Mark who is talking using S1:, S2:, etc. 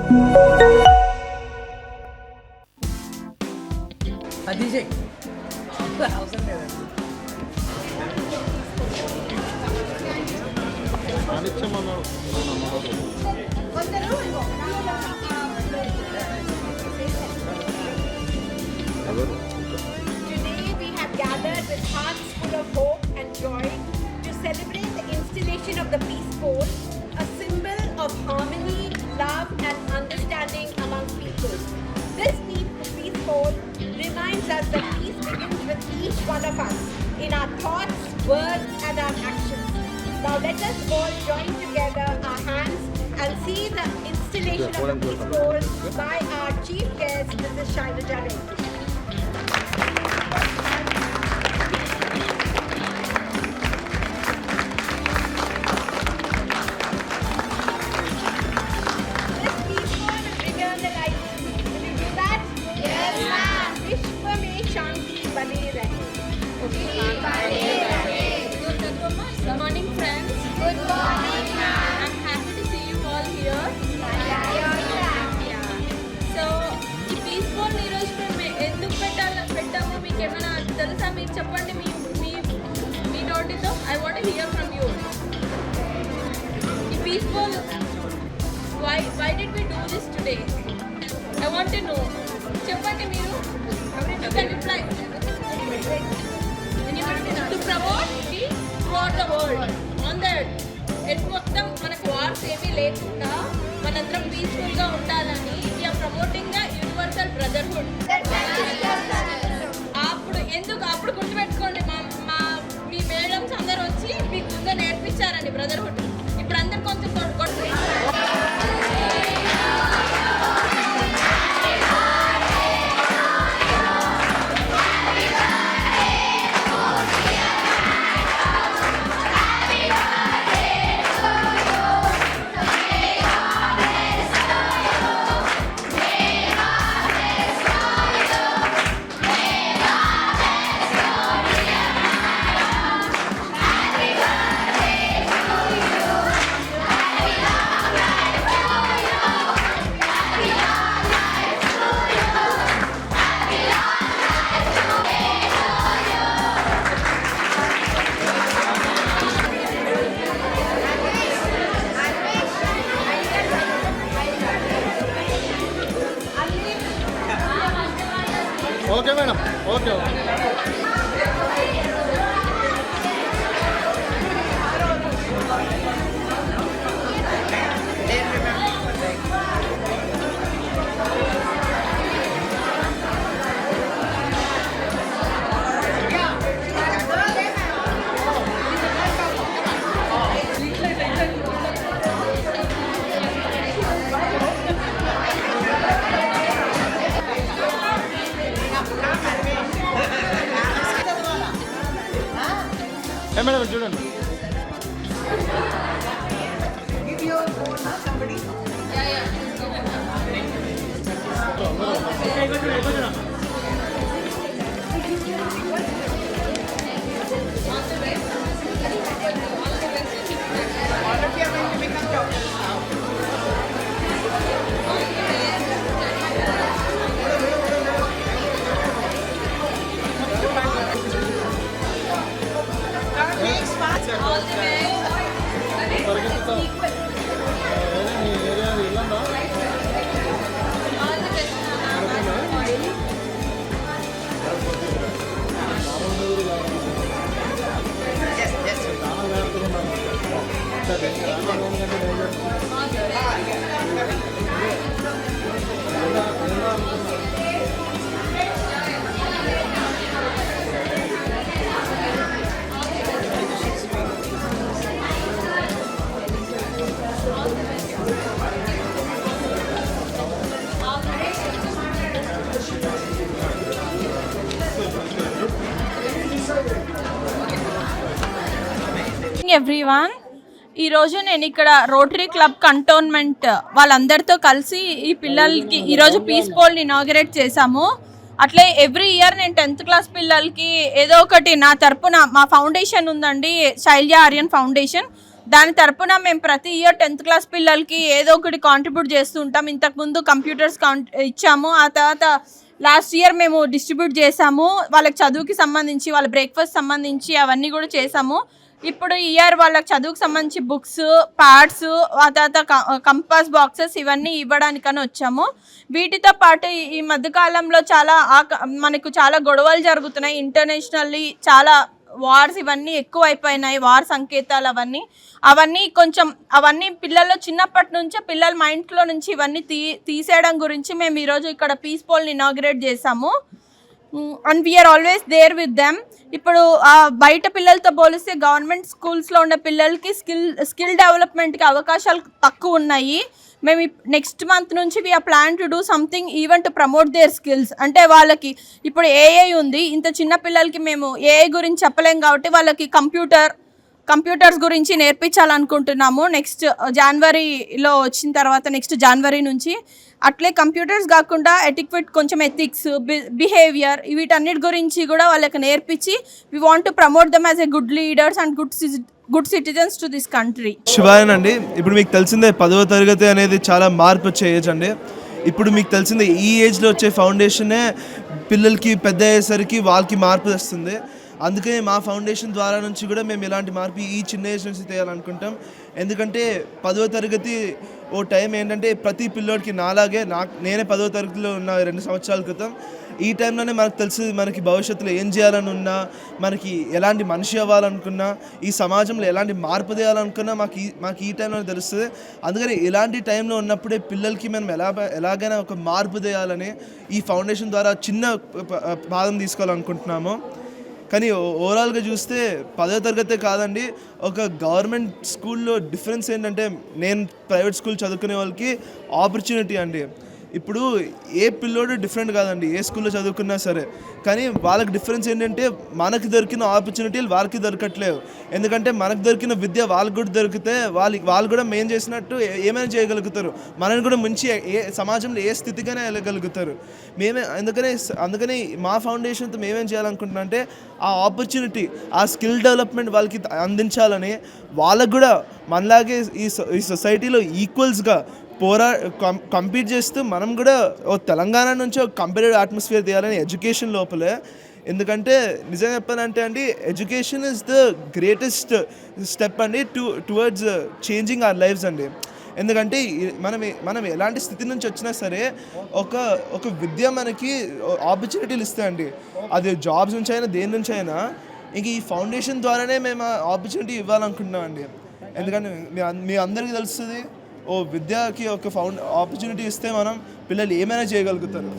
S1: Today we have gathered with hearts full of hope and joy to celebrate the installation of the peace pole, a symbol of harmony, love and understanding among people. This peace pole reminds us that peace begins with each one of us in our thoughts, words and our actions. Now let us all join together our hands and see the installation of the peace pole by our chief guest, Mrs. Shailaja Reddy.
S2: Good morning, friends. Good morning, ma'am. I'm happy to see you all here. Yeah. So, ఈ peace pole ఈ రోజు మేము ఎందుకు పెట్టామో మీకు ఏమైనా తెలుసా? మీరు చెప్పండి మీ నోటితో. I want to hear from you. ఈ peace pole, why did we do this today? I want to know. చెప్పండి మీరు. You can reply. To promote peace throughout the world on the earth మొత్తం మనకు వార్స్ ఏమీ లేకుండా మనందరం పీస్ఫుల్గా ఉండాలని we are promoting the universal brotherhood. అప్పుడు గుర్తుపెట్టుకోండి, మీ మేడమ్స్ అందరూ వచ్చి మీకు ముందు నేర్పించారండి బ్రదర్హుడ్. ఇప్పుడు అందరు కొంచెం కొట్టు.
S3: Okay madam, okay. మేడం చూడండి.
S2: ఎవ్రీవన్, ఈరోజు నేను ఇక్కడ రోటరీ క్లబ్ కంటోన్మెంట్ వాళ్ళందరితో కలిసి ఈ పిల్లలకి ఈరోజు పీస్ పోల్ని ఇనాగరేట్ చేశాము. అట్లే ఎవ్రీ ఇయర్ నేను 10th క్లాస్ పిల్లలకి ఏదో ఒకటి నా తరపున, మా ఫౌండేషన్ ఉందండి, శైల్య ఆర్యన్ ఫౌండేషన్, దాని తరపున మేము ప్రతి ఇయర్ 10th క్లాస్ పిల్లలకి ఏదో ఒకటి కాంట్రిబ్యూట్ చేస్తూ ఉంటాం. ఇంతకుముందు కంప్యూటర్స్ ఇచ్చాము, ఆ తర్వాత లాస్ట్ ఇయర్ మేము డిస్ట్రిబ్యూట్ చేసాము వాళ్ళకి చదువుకి సంబంధించి, వాళ్ళ బ్రేక్ఫాస్ట్ సంబంధించి అవన్నీ కూడా చేసాము. ఇప్పుడు ఈ ఇయర్ వాళ్ళకి చదువుకు సంబంధించి బుక్స్, ప్యాడ్స్, ఆ తర్వాత కంపాస్ బాక్సెస్ ఇవన్నీ ఇవ్వడానికని వచ్చాము. వీటితో పాటు ఈ మధ్యకాలంలో మనకు చాలా గొడవలు జరుగుతున్నాయి ఇంటర్నేషనల్లీ, చాలా వార్స్ ఇవన్నీ ఎక్కువ అయిపోయినాయి, వార్ సంకేతాలు అవన్నీ అవన్నీ పిల్లల్లో చిన్నప్పటి నుంచే పిల్లల మైండ్లో నుంచి ఇవన్నీ తీసేయడం గురించి మేము ఈరోజు ఇక్కడ పీస్ పోల్ని ఇనాగ్రేట్ చేసాము. And we are always there with them. ఇప్పుడు బయట పిల్లలతో పోలిస్తే గవర్నమెంట్ స్కూల్స్లో ఉన్న పిల్లలకి స్కిల్ డెవలప్మెంట్కి అవకాశాలు తక్కువ ఉన్నాయి. మేము నెక్స్ట్ మంత్ నుంచి we are plan to do something even to promote their skills. అంటే వాళ్ళకి ఇప్పుడు ఏఐ ఉంది, ఇంత చిన్న పిల్లలకి మేము ఏఐ గురించి చెప్పలేం కాబట్టి వాళ్ళకి కంప్యూటర్స్ గురించి నేర్పించాలనుకుంటున్నాము నెక్స్ట్ జనవరిలో వచ్చిన తర్వాత, నెక్స్ట్ జనవరి నుంచి. అట్లే కంప్యూటర్స్ కాకుండా కొంచెం ఎథిక్స్, బిహేవియర్ వీటన్నిటి గురించి కూడా వాళ్ళకి నేర్పించి we want to promote them as a good leaders and good citizens to this country.
S4: శివాయనండి, ఇప్పుడు మీకు తెలిసిందే 10వ తరగతి అనేది చాలా మార్పు వచ్చే ఏజ్ అండి. ఇప్పుడు మీకు తెలిసిందే ఈ ఏజ్లో వచ్చే ఫౌండేషనే పిల్లలకి పెద్ద అయ్యేసరికి వాళ్ళకి మార్పు వస్తుంది. అందుకే మా ఫౌండేషన్ ద్వారా నుంచి కూడా మేము ఇలాంటి మార్పు ఈ చిన్న ఏజ్ నుంచి చేయాలనుకుంటాం. ఎందుకంటే 10వ తరగతి ఓ టైం ఏంటంటే ప్రతి పిల్లోడికి నాలాగే నేనే 10వ తరగతిలో ఉన్న 2 సంవత్సరాల క్రితం. ఈ టైంలోనే మనకు తెలిసి మనకి భవిష్యత్తులో ఏం చేయాలని ఉన్నా, మనకి ఎలాంటి మనిషి అవ్వాలనుకున్నా, ఈ సమాజంలో ఎలాంటి మార్పు తేయాలనుకున్నా మాకు ఈ టైంలో తెలుస్తుంది. అందుకని ఇలాంటి టైంలో ఉన్నప్పుడే పిల్లలకి మనం ఎలాగైనా ఒక మార్పు తేయాలని ఈ ఫౌండేషన్ ద్వారా చిన్న భాగం తీసుకోవాలనుకుంటున్నాము. కానీ ఓవరాల్గా చూస్తే 10వ తరగతే కాదండి, ఒక గవర్నమెంట్ స్కూల్లో డిఫరెన్స్ ఏంటంటే, నేను ప్రైవేట్ స్కూల్ చదువుకునే వాళ్ళకి ఆపర్చునిటీ అండి. ఇప్పుడు ఏ పిల్లోడు డిఫరెంట్ కాదండి, ఏ స్కూల్లో చదువుకున్నా సరే. కానీ వాళ్ళకి డిఫరెన్స్ ఏంటంటే, మనకి దొరికిన ఆపర్చునిటీలు వాళ్ళకి దొరకట్లేవు. ఎందుకంటే మనకు దొరికిన విద్య వాళ్ళకి కూడా దొరికితే వాళ్ళు కూడా మేము చేసినట్టు ఏమైనా చేయగలుగుతారు, మనని కూడా మంచి సమాజంలో ఏ స్థితికైనా వెళ్ళగలుగుతారు. అందుకని మా ఫౌండేషన్తో మేమేం చేయాలనుకుంటున్నాం అంటే, ఆ ఆపర్చునిటీ, ఆ స్కిల్ డెవలప్మెంట్ వాళ్ళకి అందించాలని, వాళ్ళకు కూడా మనలాగే ఈ సొసైటీలో ఈక్వల్స్గా కంపీట్ చేస్తూ మనం కూడా తెలంగాణ నుంచి ఒక కంపేటివ్ అట్మాస్ఫియర్ తీయాలని ఎడ్యుకేషన్ లోపలే. ఎందుకంటే నిజంగా చెప్పాలంటే అండి, education is the greatest step అండి టువర్డ్స్ చేంజింగ్ అవర్ లైఫ్స్ అండి. ఎందుకంటే మనం ఎలాంటి స్థితి నుంచి వచ్చినా సరే ఒక విద్య మనకి ఆపర్చునిటీలు ఇస్తాయండి. అది జాబ్స్ నుంచి అయినా దేని నుంచి అయినా. ఇంక ఈ ఫౌండేషన్ ద్వారానే మేము ఆపర్చునిటీ ఇవ్వాలనుకుంటున్నాం అండి. ఎందుకంటే మీ అందరికీ తెలుస్తుంది, విద్యకి ఒక ఆపర్చునిటీ ఇస్తే మనం పిల్లలు ఏమైనా చేయగలుగుతారు.